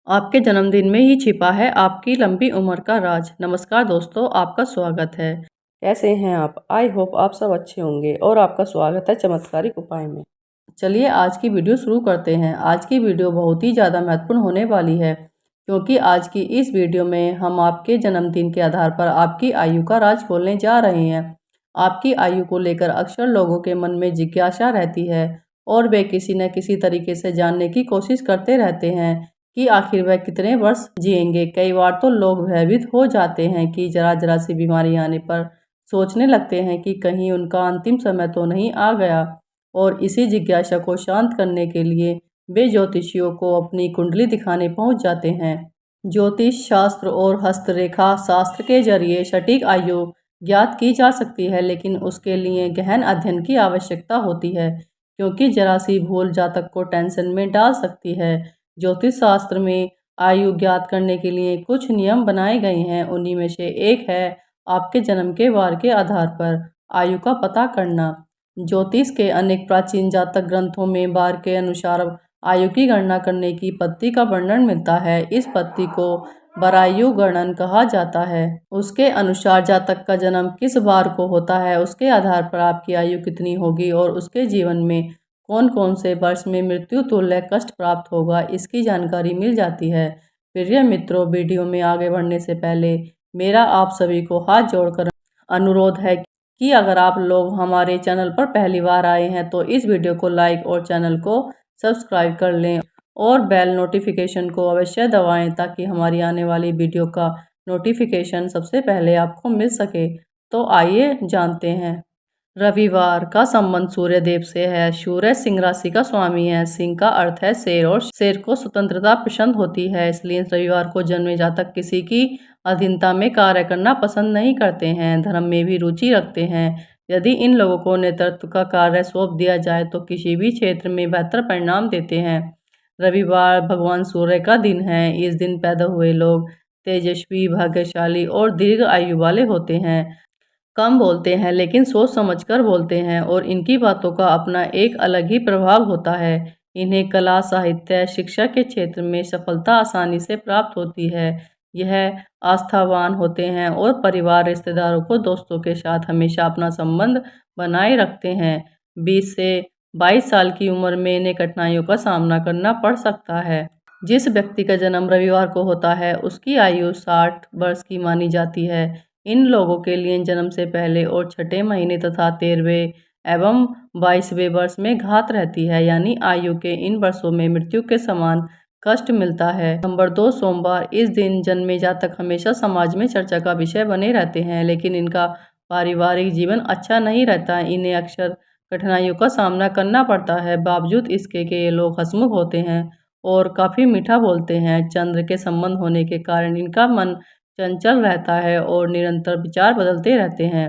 आपके जन्मदिन में ही छिपा है आपकी लंबी उम्र का राज। नमस्कार दोस्तों, आपका स्वागत है। कैसे हैं आप? आई होप आप सब अच्छे होंगे और आपका स्वागत है चमत्कारिक उपाय में। चलिए आज की वीडियो शुरू करते हैं। आज की वीडियो बहुत ही ज़्यादा महत्वपूर्ण होने वाली है, क्योंकि आज की इस वीडियो में हम आपके जन्मदिन के आधार पर आपकी आयु का राज खोलने जा रहे हैं। आपकी आयु को लेकर अक्सर लोगों के मन में जिज्ञासा रहती है और वे किसी न किसी तरीके से जानने की कोशिश करते रहते हैं कि आखिर वह कितने वर्ष जिएंगे। कई बार तो लोग भयभीत हो जाते हैं कि जरा जरा सी बीमारी आने पर सोचने लगते हैं कि कहीं उनका अंतिम समय तो नहीं आ गया, और इसी जिज्ञासा को शांत करने के लिए वे ज्योतिषियों को अपनी कुंडली दिखाने पहुंच जाते हैं। ज्योतिष शास्त्र और हस्तरेखा शास्त्र के जरिए सटीक आयु ज्ञात की जा सकती है, लेकिन उसके लिए गहन अध्ययन की आवश्यकता होती है, क्योंकि जरा सी भूल जातक को टेंशन में डाल सकती है। ज्योतिष शास्त्र में आयु ज्ञात करने के लिए कुछ नियम बनाए गए हैं। उन्हीं में से एक है आपके जन्म के वार के आधार पर आयु का पता करना। ज्योतिष के अनेक प्राचीन जातक ग्रंथों में वार के अनुसार आयु की गणना करने की पद्धति का वर्णन मिलता है। इस पद्धति को वरायु गणन कहा जाता है। उसके अनुसार जातक का जन्म किस वार को होता है, उसके आधार पर आपकी आयु कितनी होगी और उसके जीवन में कौन कौन से वर्ष में मृत्यु तुल्य कष्ट प्राप्त होगा, इसकी जानकारी मिल जाती है। प्रिय मित्रों, वीडियो में आगे बढ़ने से पहले मेरा आप सभी को हाथ जोड़कर अनुरोध है कि अगर आप लोग हमारे चैनल पर पहली बार आए हैं तो इस वीडियो को लाइक और चैनल को सब्सक्राइब कर लें और बेल नोटिफिकेशन को अवश्य दबाएं, ताकि हमारी आने वाली वीडियो का नोटिफिकेशन सबसे पहले आपको मिल सके। तो आइए जानते हैं। रविवार का संबंध सूर्य देव से है। सूर्य सिंह राशि का स्वामी है। सिंह का अर्थ है शेर, और शेर को स्वतंत्रता पसंद होती है, इसलिए रविवार को जन्मे जातक किसी की अधीनता में कार्य करना पसंद नहीं करते हैं। धर्म में भी रुचि रखते हैं। यदि इन लोगों को नेतृत्व का कार्य सौंप दिया जाए तो किसी भी क्षेत्र में बेहतर परिणाम देते हैं। रविवार भगवान सूर्य का दिन है। इस दिन पैदा हुए लोग तेजस्वी, भाग्यशाली और दीर्घ आयु वाले होते हैं। कम बोलते हैं लेकिन सोच समझकर बोलते हैं, और इनकी बातों का अपना एक अलग ही प्रभाव होता है। इन्हें कला, साहित्य, शिक्षा के क्षेत्र में सफलता आसानी से प्राप्त होती है। यह आस्थावान होते हैं और परिवार, रिश्तेदारों को दोस्तों के साथ हमेशा अपना संबंध बनाए रखते हैं। 20 से 22 साल की उम्र में इन्हें कठिनाइयों का सामना करना पड़ सकता है। जिस व्यक्ति का जन्म रविवार को होता है उसकी आयु 60 वर्ष की मानी जाती है। इन लोगों के लिए जन्म से पहले और छठे महीने तथा 13वें एवं 22वें वर्ष में घात रहती है, यानी आयु के इन वर्षों में मृत्यु के समान कष्ट मिलता है। नंबर 2, सोमवार। इस दिन जन्मे जातक हमेशा समाज में चर्चा का विषय बने रहते हैं, लेकिन इनका पारिवारिक जीवन अच्छा नहीं रहता। इन्हें अक्सर कठिनाइयों का सामना करना पड़ता है। बावजूद इसके कि ये लोग हंसमुख होते हैं और काफ़ी मीठा बोलते हैं। चंद्र के संबंध होने के कारण इनका मन चंचल रहता है और निरंतर विचार बदलते रहते हैं।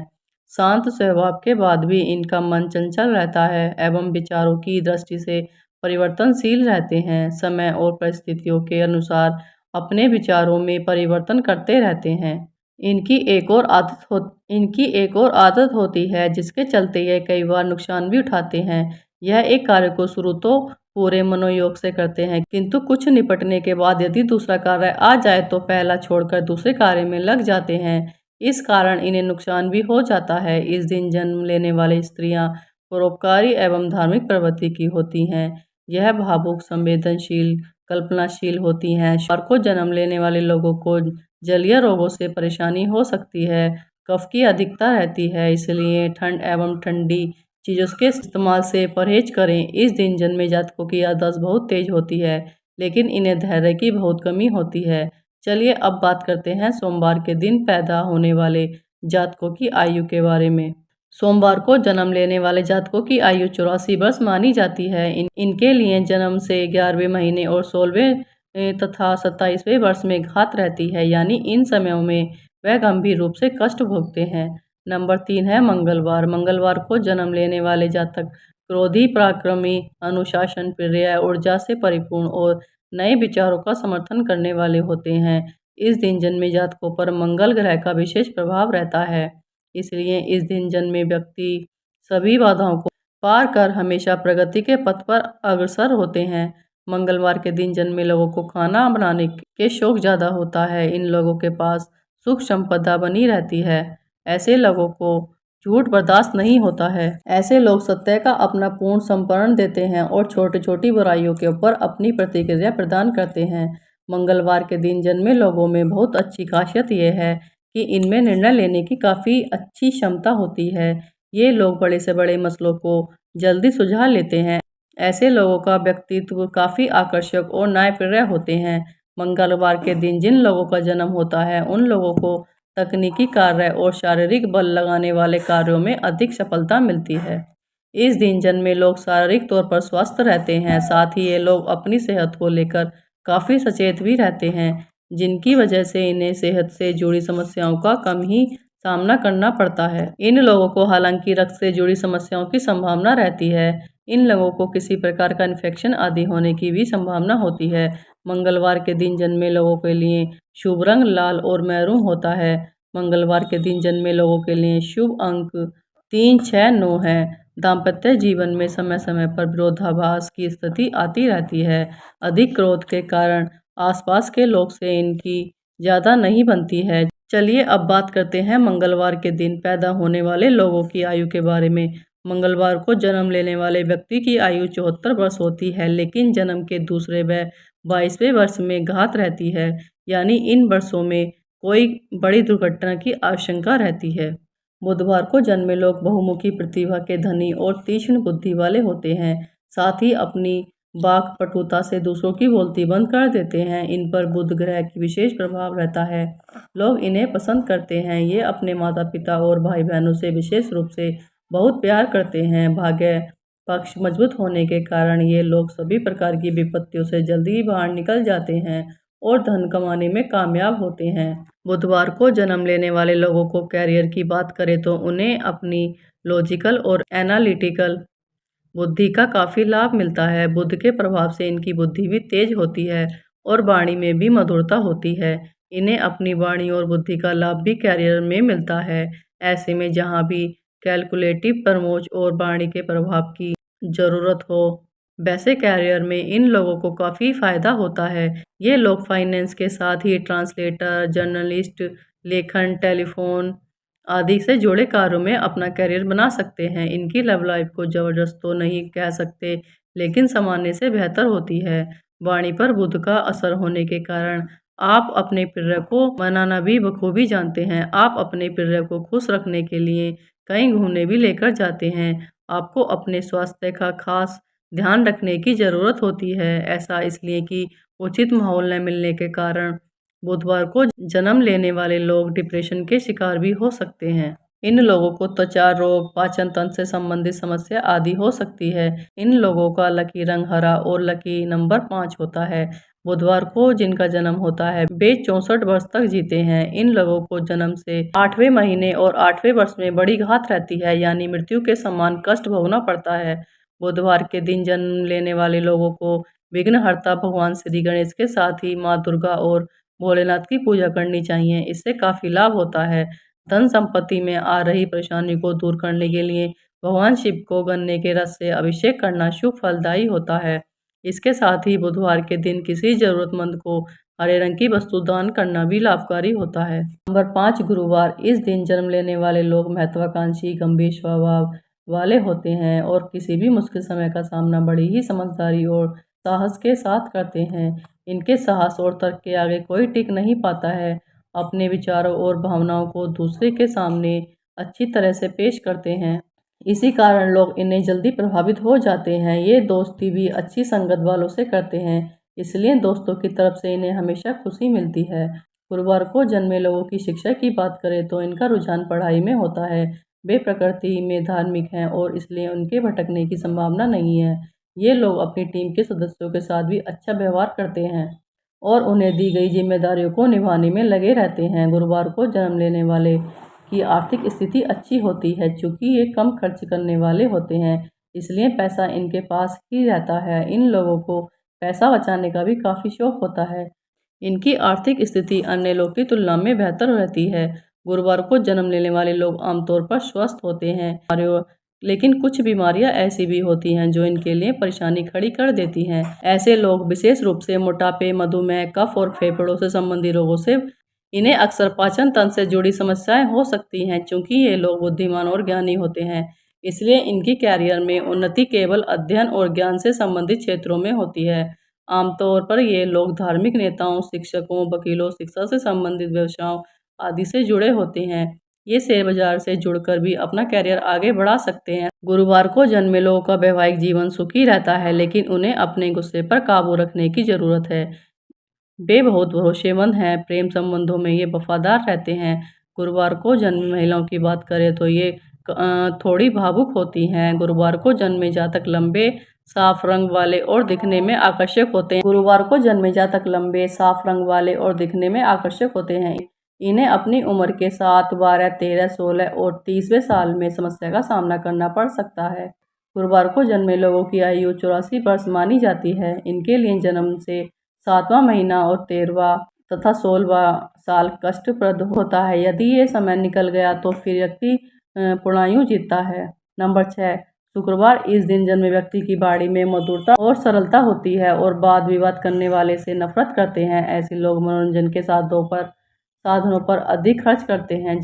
शांत स्वभाव के बाद भी इनका मन चंचल रहता है एवं विचारों की दृष्टि से परिवर्तनशील रहते हैं। समय और परिस्थितियों के अनुसार अपने विचारों में परिवर्तन करते रहते हैं। इनकी एक और आदत होती है जिसके चलते यह कई बार नुकसान भी उठाते हैं। यह एक कार्य को शुरू तो पूरे मनोयोग से करते हैं, किंतु कुछ निपटने के बाद यदि दूसरा कार्य आ जाए तो पहला छोड़कर दूसरे कार्य में लग जाते हैं। इस कारण इन्हें नुकसान भी हो जाता है। इस दिन जन्म लेने वाली स्त्रियां परोपकारी एवं धार्मिक प्रवृत्ति की होती हैं। यह भावुक, संवेदनशील, कल्पनाशील होती हैं। शुक्रवार को जन्म लेने वाले लोगों को जलीय रोगों से परेशानी हो सकती है। कफ की अधिकता रहती है, इसलिए ठंड एवं ठंडी चीज़ों के इस्तेमाल से परहेज करें। इस दिन जन्मे जातकों की याददाश्त बहुत तेज होती है, लेकिन इन्हें धैर्य की बहुत कमी होती है। चलिए अब बात करते हैं सोमवार के दिन पैदा होने वाले जातकों की आयु के बारे में। सोमवार को जन्म लेने वाले जातकों की आयु 84 वर्ष मानी जाती है। इनके लिए जन्म से 11वें महीने और 16वें तथा 27वें वर्ष में घात रहती है, यानी इन समयों में वह गंभीर रूप से कष्ट भोगते हैं। नंबर 3 है मंगलवार। मंगलवार को जन्म लेने वाले जातक क्रोधी, पराक्रमी, अनुशासन प्रिय, ऊर्जा से परिपूर्ण और नए विचारों का समर्थन करने वाले होते हैं। इस दिन जन्मे जातकों पर मंगल ग्रह का विशेष प्रभाव रहता है, इसलिए इस दिन जन्मे व्यक्ति सभी बाधाओं को पार कर हमेशा प्रगति के पथ पर अग्रसर होते हैं। मंगलवार के दिन जन्मे लोगों को खाना बनाने के शौक ज़्यादा होता है। इन लोगों के पास सुख संपदा बनी रहती है। ऐसे लोगों को झूठ बर्दाश्त नहीं होता है। ऐसे लोग सत्य का अपना पूर्ण समर्पण देते हैं और छोटी छोटी बुराइयों के ऊपर अपनी प्रतिक्रिया प्रदान करते हैं। मंगलवार के दिन जन्मे लोगों में बहुत अच्छी खासियत यह है कि इनमें निर्णय लेने की काफ़ी अच्छी क्षमता होती है। ये लोग बड़े से बड़े मसलों को जल्दी सुलझा लेते हैं। ऐसे लोगों का व्यक्तित्व काफ़ी आकर्षक और न्यायप्रिय होते हैं। मंगलवार के दिन जिन लोगों का जन्म होता है उन लोगों को तकनीकी कार्य और शारीरिक बल लगाने वाले कार्यों में अधिक सफलता मिलती है। इस दिन जन्मे लोग शारीरिक तौर पर स्वस्थ रहते हैं। साथ ही ये लोग अपनी सेहत को लेकर काफ़ी सचेत भी रहते हैं, जिनकी वजह से इन्हें सेहत से जुड़ी समस्याओं का कम ही सामना करना पड़ता है। इन लोगों को हालांकि रक्त से जुड़ी समस्याओं की संभावना रहती है। इन लोगों को किसी प्रकार का इन्फेक्शन आदि होने की भी संभावना होती है। मंगलवार के दिन जन्मे लोगों के लिए शुभ रंग लाल और मैरून होता है। मंगलवार के दिन जन्मे लोगों के लिए शुभ अंक 3, 6, 9 है। दाम्पत्य जीवन में समय समय पर विरोधाभास की स्थिति आती रहती है। अधिक क्रोध के कारण आसपास के लोग से इनकी ज़्यादा नहीं बनती है। चलिए अब बात करते हैं मंगलवार के दिन पैदा होने वाले लोगों की आयु के बारे में। मंगलवार को जन्म लेने वाले व्यक्ति की आयु 74 वर्ष होती है, लेकिन जन्म के दूसरे व 22वें वर्ष में घात रहती है, यानी इन वर्षों में कोई बड़ी दुर्घटना की आशंका रहती है। बुधवार को जन्मे लोग बहुमुखी प्रतिभा के धनी और तीक्ष्ण बुद्धि वाले होते हैं। साथ ही अपनी वाक्पटुता से दूसरों की बोलती बंद कर देते हैं। इन पर बुध ग्रह की विशेष प्रभाव रहता है। लोग इन्हें पसंद करते हैं। ये अपने माता पिता और भाई बहनों से विशेष रूप से बहुत प्यार करते हैं। भाग्य पक्ष मजबूत होने के कारण ये लोग सभी प्रकार की विपत्तियों से जल्दी बाहर निकल जाते हैं और धन कमाने में कामयाब होते हैं। बुधवार को जन्म लेने वाले लोगों को कैरियर की बात करें तो उन्हें अपनी लॉजिकल और एनालिटिकल बुद्धि का काफ़ी लाभ मिलता है। बुध के प्रभाव से इनकी बुद्धि भी तेज होती है और वाणी में भी मधुरता होती है। इन्हें अपनी वाणी और बुद्धि का लाभ भी कैरियर में मिलता है। ऐसे में जहाँ भी कैलकुलेटिव प्रमोच और वाणी के प्रभाव की ज़रूरत हो, वैसे कैरियर में इन लोगों को काफ़ी फ़ायदा होता है। ये लोग फाइनेंस के साथ ही ट्रांसलेटर, जर्नलिस्ट, लेखन, टेलीफोन आदि से जुड़े कार्यों में अपना करियर बना सकते हैं। इनकी लव लाइफ को ज़बरदस्त तो नहीं कह सकते, लेकिन सामान्य से बेहतर होती है। वाणी पर बुध का असर होने के कारण आप अपने प्रिय को मनाना भी बखूबी जानते हैं। आप अपने प्रिय को खुश रखने के लिए कहीं घूमने भी लेकर जाते हैं। आपको अपने स्वास्थ्य का खास ध्यान रखने की ज़रूरत होती है। ऐसा इसलिए कि उचित माहौल न मिलने के कारण बुधवार को जन्म लेने वाले लोग डिप्रेशन के शिकार भी हो सकते हैं। इन लोगों को त्वचा रोग, पाचन तंत्र से संबंधित समस्या आदि हो सकती है। इन लोगों का लकी रंग हरा और लकी नंबर 5 होता है। बुधवार को जिनका जन्म होता है वे 64 वर्ष तक जीते हैं। इन लोगों को जन्म से 8वें महीने और 8वें वर्ष में बड़ी घात रहती है, यानी मृत्यु के समान कष्ट भोगना पड़ता है। बुधवार के दिन जन्म लेने वाले लोगों को विघ्नहर्ता भगवान श्री गणेश के साथ ही माँ दुर्गा और भोलेनाथ की पूजा करनी चाहिए। इससे काफ़ी लाभ होता है। धन संपत्ति में आ रही परेशानी को दूर करने के लिए भगवान शिव को गन्ने के रस से अभिषेक करना शुभ फलदायी होता है। इसके साथ ही बुधवार के दिन किसी जरूरतमंद को हरे रंग की वस्तु दान करना भी लाभकारी होता है। नंबर 5 गुरुवार। इस दिन जन्म लेने वाले लोग महत्वाकांक्षी, गंभीर स्वभाव वाले होते हैं और किसी भी मुश्किल समय का सामना बड़ी ही समझदारी और साहस के साथ करते हैं। इनके साहस और तर्क के आगे कोई टिक नहीं पाता है। अपने विचारों और भावनाओं को दूसरे के सामने अच्छी तरह से पेश करते हैं। इसी कारण लोग इन्हें जल्दी प्रभावित हो जाते हैं। ये दोस्ती भी अच्छी संगत वालों से करते हैं, इसलिए दोस्तों की तरफ से इन्हें हमेशा खुशी मिलती है। गुरुवार को जन्मे लोगों की शिक्षा की बात करें तो इनका रुझान पढ़ाई में होता है। वे प्रकृति में धार्मिक हैं और इसलिए उनके भटकने की संभावना नहीं है। ये लोग अपनी टीम के सदस्यों के साथ भी अच्छा व्यवहार करते हैं और उन्हें दी गई जिम्मेदारियों को निभाने में लगे रहते हैं। गुरुवार को जन्म लेने वाले की आर्थिक स्थिति अच्छी होती है। चूँकि ये कम खर्च करने वाले होते हैं, इसलिए पैसा इनके पास ही रहता है। इन लोगों को पैसा बचाने का भी काफ़ी शौक होता है। इनकी आर्थिक स्थिति अन्य लोग की तुलना में बेहतर रहती है। गुरुवार को जन्म लेने वाले लोग आमतौर पर स्वस्थ होते हैं। लेकिन कुछ बीमारियां ऐसी भी होती हैं जो इनके लिए परेशानी खड़ी कर देती हैं। ऐसे लोग विशेष रूप से मोटापे, मधुमेह, कफ और फेफड़ों से संबंधित रोगों से इन्हें अक्सर पाचन तंत्र से जुड़ी समस्याएं हो सकती हैं। चूंकि ये लोग बुद्धिमान और ज्ञानी होते हैं, इसलिए इनकी कैरियर में उन्नति केवल अध्ययन और ज्ञान से संबंधित क्षेत्रों में होती है। आमतौर पर ये लोग धार्मिक नेताओं, शिक्षकों, वकीलों, शिक्षा से संबंधित व्यवसायों आदि से जुड़े होते हैं। ये शेयर बाजार से जुड़कर भी अपना कैरियर आगे बढ़ा सकते हैं। गुरुवार को जन्मे लोगों का वैवाहिक जीवन सुखी रहता है, लेकिन उन्हें अपने गुस्से पर काबू रखने की जरूरत है। वे बहुत भरोसेमंद हैं, प्रेम संबंधों में ये वफादार रहते हैं। गुरुवार को जन्मी महिलाओं की बात करें तो ये थोड़ी भावुक होती हैं। गुरुवार को जन्मे जातक लंबे, साफ रंग वाले और दिखने में आकर्षक होते हैं। गुरुवार को जन्मे जातक लंबे, साफ रंग वाले और दिखने में आकर्षक होते हैं। इन्हें अपनी उम्र के 7, 12, 13, 16 और 30वें साल में समस्या का सामना करना पड़ सकता है। गुरुवार को जन्मे लोगों की आयु 84 वर्ष मानी जाती है। इनके लिए जन्म से 7वां महीना और 13वां तथा 16वां साल कष्टप्रद होता है। यदि ये समय निकल गया तो फिर व्यक्ति पूर्णायु जीतता है। नंबर 6, शुक्रवार। इस दिन जन्मे व्यक्ति की बाड़ी में मधुरता और सरलता होती है और वाद विवाद करने वाले से नफरत करते हैं। ऐसे लोग मनोरंजन के साधनों पर अधिक खर्च करते हैं,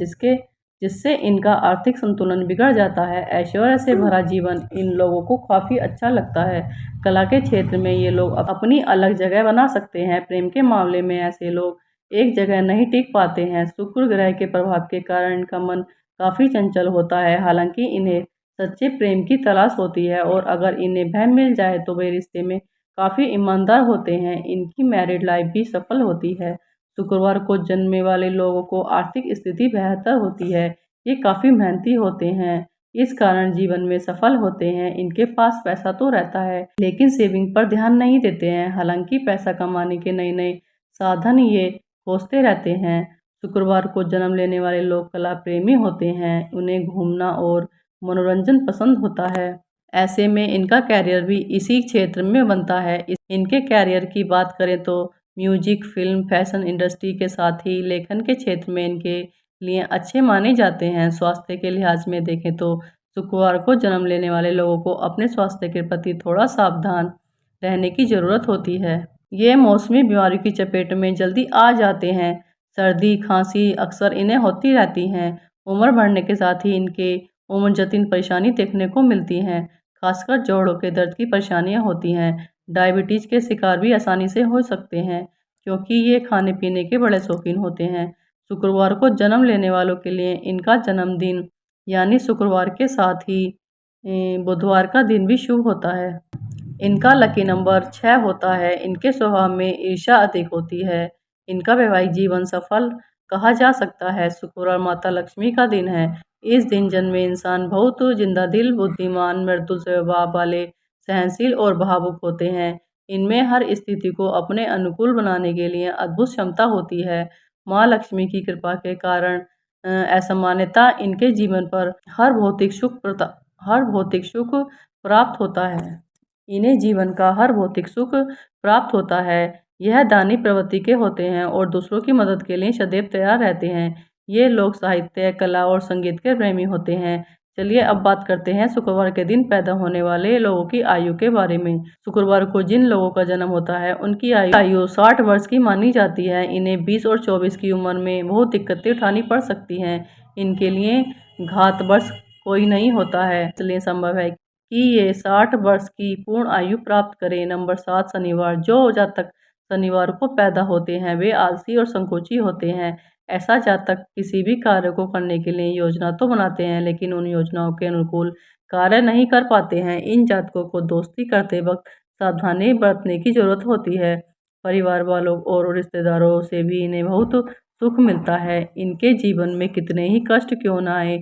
जिससे इनका आर्थिक संतुलन बिगड़ जाता है। ऐश्वर्य से भरा जीवन इन लोगों को काफी अच्छा लगता है। कला के क्षेत्र में ये लोग अपनी अलग जगह बना सकते हैं। प्रेम के मामले में ऐसे लोग एक जगह नहीं टिक पाते हैं। शुक्र ग्रह के प्रभाव के कारण इनका मन काफी चंचल होता है। हालांकि इन्हें सच्चे प्रेम की तलाश होती है और अगर इन्हें वह मिल जाए तो वे रिश्ते में काफी ईमानदार होते हैं। इनकी मैरिड लाइफ भी सफल होती है। शुक्रवार को जन्मने वाले लोगों को आर्थिक स्थिति बेहतर होती है। ये काफी मेहनती होते हैं, इस कारण जीवन में सफल होते हैं। इनके पास पैसा तो रहता है, लेकिन सेविंग पर ध्यान नहीं देते हैं। हालांकि पैसा कमाने के नए नए साधन ये खोजते रहते हैं। शुक्रवार को जन्म लेने वाले लोग कला प्रेमी होते हैं। उन्हें घूमना और मनोरंजन पसंद होता है। ऐसे में इनका कैरियर भी इसी क्षेत्र में बनता है। इनके कैरियर की बात करें तो म्यूजिक, फिल्म, फैशन इंडस्ट्री के साथ ही लेखन के क्षेत्र में इनके लिए अच्छे माने जाते हैं। स्वास्थ्य के लिहाज में देखें तो शुक्रवार को जन्म लेने वाले लोगों को अपने स्वास्थ्य के प्रति थोड़ा सावधान रहने की ज़रूरत होती है। ये मौसमी बीमारियों की चपेट में जल्दी आ जाते हैं। सर्दी, खांसी अक्सर इन्हें होती रहती हैं। उम्र बढ़ने के साथ ही इनके उम्र जटिल परेशानी देखने को मिलती हैं। खासकर जोड़ों के दर्द की परेशानियां होती हैं। डायबिटीज़ के शिकार भी आसानी से हो सकते हैं, क्योंकि ये खाने पीने के बड़े शौकीन होते हैं। शुक्रवार को जन्म लेने वालों के लिए इनका जन्मदिन यानी शुक्रवार के साथ ही बुधवार का दिन भी शुभ होता है। इनका लकी नंबर 6 होता है। इनके स्वभाव में ईर्ष्या अधिक होती है। इनका वैवाहिक जीवन सफल कहा जा सकता है। शुक्रवार माता लक्ष्मी का दिन है। इस दिन जन्मे इंसान बहुत जिंदादिल, बुद्धिमान, मृदुल स्वभाव वाले, सहनशील और भावुक होते हैं। इनमें हर स्थिति को अपने अनुकूल बनाने के लिए अद्भुत क्षमता होती है। माँ लक्ष्मी की कृपा के कारण असामान्यता इनके जीवन पर हर भौतिक सुख प्राप्त होता है। इन्हें जीवन का हर भौतिक सुख प्राप्त होता है। यह दानी प्रवृत्ति के होते हैं और दूसरों की मदद के लिए सदैव तैयार रहते हैं। ये लोग साहित्य, कला और संगीत के प्रेमी होते हैं। चलिए अब बात करते हैं शुक्रवार के दिन पैदा होने वाले लोगों की आयु के बारे में। शुक्रवार को जिन लोगों का जन्म होता है उनकी आयु 60 वर्ष की मानी जाती है। इन्हें 20 और 24 की उम्र में बहुत दिक्कतें उठानी पड़ सकती हैं। इनके लिए घात वर्ष कोई नहीं होता है, इसलिए संभव है कि ये 60 वर्ष की पूर्ण आयु प्राप्त करें। नंबर 7, शनिवार। जो जातक शनिवार को पैदा होते हैं वे आलसी और संकोची होते हैं। ऐसा जातक किसी भी कार्य को करने के लिए योजना तो बनाते हैं, लेकिन उन योजनाओं के अनुकूल कार्य नहीं कर पाते हैं। इन जातकों को दोस्ती करते वक्त सावधानी बरतने की जरूरत होती है। परिवार वालों और रिश्तेदारों से भी इन्हें बहुत सुख मिलता है। इनके जीवन में कितने ही कष्ट क्यों ना आए,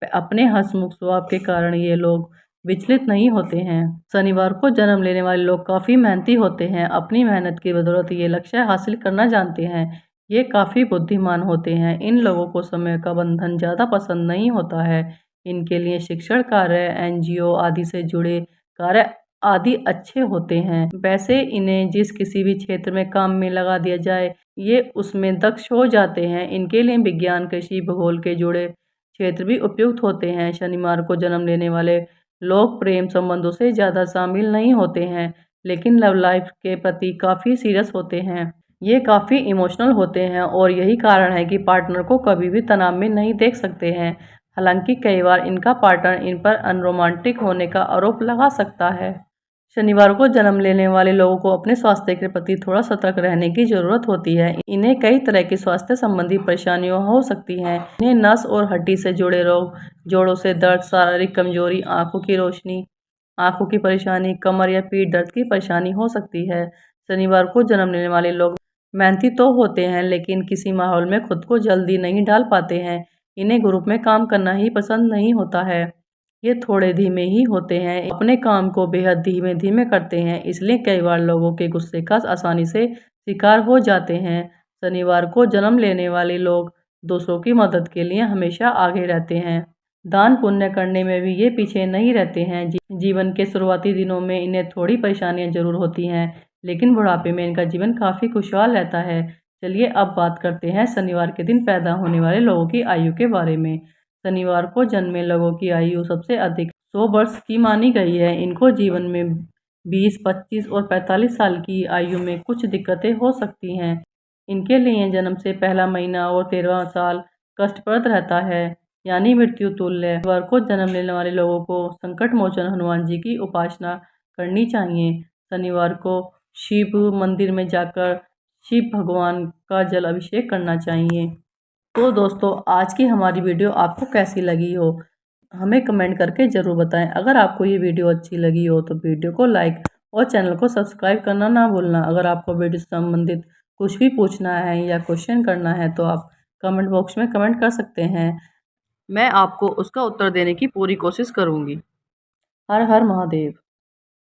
अपने हंसमुख स्वभाव के कारण ये लोग विचलित नहीं होते हैं। शनिवार को जन्म लेने वाले लोग काफ़ी मेहनती होते हैं। अपनी मेहनत की बदौलत ये लक्ष्य हासिल करना जानते हैं। ये काफ़ी बुद्धिमान होते हैं। इन लोगों को समय का बंधन ज़्यादा पसंद नहीं होता है। इनके लिए शिक्षण कार्य, एनजीओ आदि से जुड़े कार्य आदि अच्छे होते हैं। वैसे इन्हें जिस किसी भी क्षेत्र में काम में लगा दिया जाए ये उसमें दक्ष हो जाते हैं। इनके लिए विज्ञान, कृषि, भूगोल के जुड़े क्षेत्र भी उपयुक्त होते हैं। शनिवार को जन्म लेने वाले लोग प्रेम संबंधों से ज़्यादा शामिल नहीं होते हैं, लेकिन लव लाइफ के प्रति काफ़ी सीरियस होते हैं। ये काफ़ी इमोशनल होते हैं और यही कारण है कि पार्टनर को कभी भी तनाव में नहीं देख सकते हैं। हालांकि कई बार इनका पार्टनर इन पर अनरोमांटिक होने का आरोप लगा सकता है। शनिवार को जन्म लेने वाले लोगों को अपने स्वास्थ्य के प्रति थोड़ा सतर्क रहने की ज़रूरत होती है। इन्हें कई तरह की स्वास्थ्य संबंधी परेशानियां हो सकती हैं। इन्हें नस और हड्डी से जुड़े रोग, जोड़ों से दर्द, शारीरिक कमजोरी, आंखों की रोशनी, आंखों की परेशानी, कमर या पीठ दर्द की परेशानी हो सकती है। शनिवार को जन्म लेने वाले लोग मेहनती तो होते हैं, लेकिन किसी माहौल में खुद को जल्दी नहीं डाल पाते हैं। इन्हें ग्रुप में काम करना ही पसंद नहीं होता है। ये थोड़े धीमे ही होते हैं, अपने काम को बेहद धीमे धीमे करते हैं, इसलिए कई बार लोगों के गुस्से का आसानी से शिकार हो जाते हैं। शनिवार को जन्म लेने वाले लोग दूसरों की मदद के लिए हमेशा आगे रहते हैं। दान पुण्य करने में भी ये पीछे नहीं रहते हैं। जीवन के शुरुआती दिनों में इन्हें थोड़ी परेशानियां जरूर होती हैं, लेकिन बुढ़ापे में इनका जीवन काफ़ी खुशहाल रहता है। चलिए अब बात करते हैं शनिवार के दिन पैदा होने वाले लोगों की आयु के बारे में। शनिवार को जन्मे लोगों की आयु सबसे अधिक 100 वर्ष की मानी गई है। इनको जीवन में 20, 25 और 45 साल की आयु में कुछ दिक्कतें हो सकती हैं। इनके लिए जन्म से पहला महीना और 13वां साल कष्टप्रद रहता है, यानी मृत्यु तुल्य। शनिवार को जन्म लेने वाले लोगों को संकट मोचन हनुमान जी की उपासना करनी चाहिए। शनिवार को शिव मंदिर में जाकर शिव भगवान का जल अभिषेक करना चाहिए। तो दोस्तों, आज की हमारी वीडियो आपको कैसी लगी हो हमें कमेंट करके ज़रूर बताएं। अगर आपको ये वीडियो अच्छी लगी हो तो वीडियो को लाइक और चैनल को सब्सक्राइब करना ना भूलना। अगर आपको वीडियो से संबंधित कुछ भी पूछना है या क्वेश्चन करना है तो आप कमेंट बॉक्स में कमेंट कर सकते हैं। मैं आपको उसका उत्तर देने की पूरी कोशिश करूँगी। हर हर महादेव।